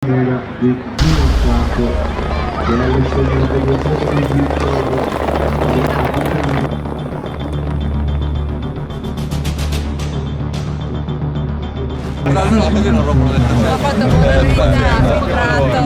era dimostrato che alle scelte del No, così non rompono le Ho fatto pure verità, contratto.